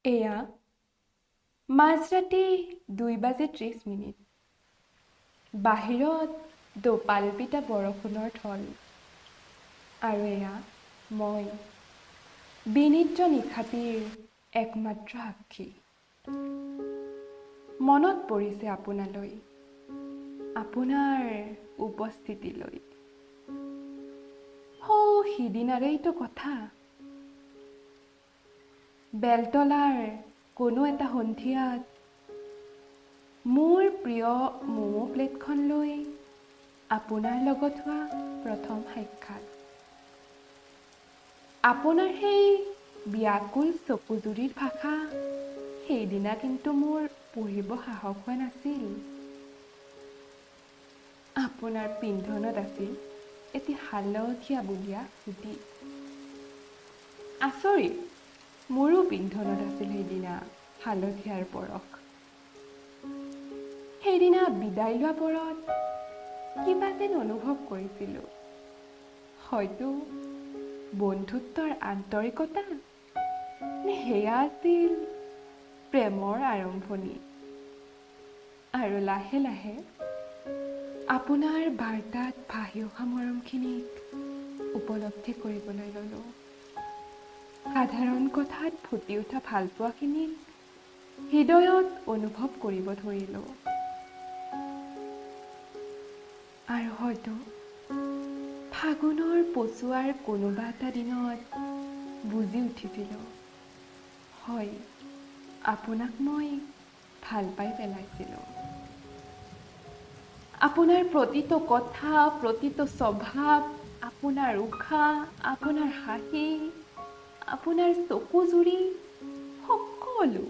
এয়া মাজৰাতি 2:30 বাহিৰত দোপালপিতা বৰষুণৰ ঢল আৰু এয়া মই বিনিদ্ৰ নিশাটিৰ একমাত্ৰ সাক্ষী। মনত পৰিছে আপোনালৈ, আপোনাৰ উপস্থিতিলৈ। সিদিনাৰেইটো কথা। বেলতলাৰ কোনো এটা সন্ধিয়াত মোৰ প্ৰিয় ম'ম' প্লেটখন লৈ আপোনাৰ লগত হোৱা প্ৰথম সাক্ষাৎ। আপোনাৰ সেই ব্যাকুল চকুজুৰিৰ ভাষা সেইদিনা কিন্তু মোৰ পঢ়িব সাহস হোৱা নাছিল। আপোনাৰ পিন্ধনত আছিল এটি হালধীয়া বুলীয়া হুডি। আচৰিত, মোৰো পিন্ধনত আছিল সেইদিনা হালধীয়াৰ পৰশ। সেইদিনা বিদায় লোৱা পৰত কিবা যেন অনুভৱ কৰিছিলোঁ। হয়তো বন্ধুত্বৰ আন্তৰিকতা, নে সেয়া আছিল প্ৰেমৰ আৰম্ভণি। আৰু লাহে লাহে আপোনাৰ বাৰ্তাত ভাহি অহা মৰমখিনিক উপলব্ধি কৰিবলৈ ল'লোঁ। সাধাৰণ কথাত ফুটি উঠা ভালপোৱাখিনিক হৃদয়ত অনুভৱ কৰিব ধৰিলোঁ। আৰু হয়তো ফাগুনৰ পচুৱাৰ কোনোবা এটা দিনত বুজি উঠিছিলোঁ, হয়, আপোনাক মই ভাল পাই পেলাইছিলোঁ। আপোনাৰ প্ৰতিটো কথা, প্ৰতিটো স্বভাৱ, আপোনাৰ উশাহ, আপোনাৰ হাঁহি, আপোনাৰ চকুজুৰি, সকলো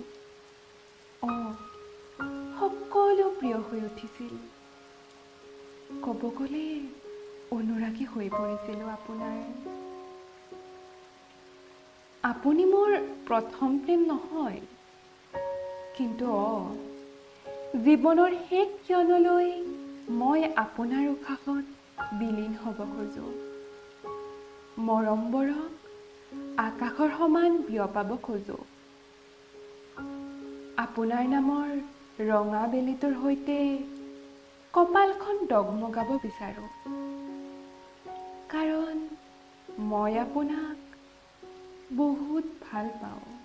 প্ৰিয় হৈ উঠিছিল। ক'ব গ'লে অনুৰাগী হৈ পৰিছিলোঁ আপোনাৰ। আপুনি মোৰ প্ৰথম প্ৰেম নহয়, কিন্তু জীৱনৰ শেষ ক্ষণলৈ মই আপোনাৰ উশাহত বিলীন হ'ব খোজোঁ। মৰমবোৰক আকাশৰ সমান বিয়পাব খোজোঁ। আপোনাৰ নামৰ ৰঙা বেলিটোৰ সৈতে কপালখন ডগমগাব বিচাৰোঁ। কাৰণ মই আপোনাক বহুত ভাল পাওঁ।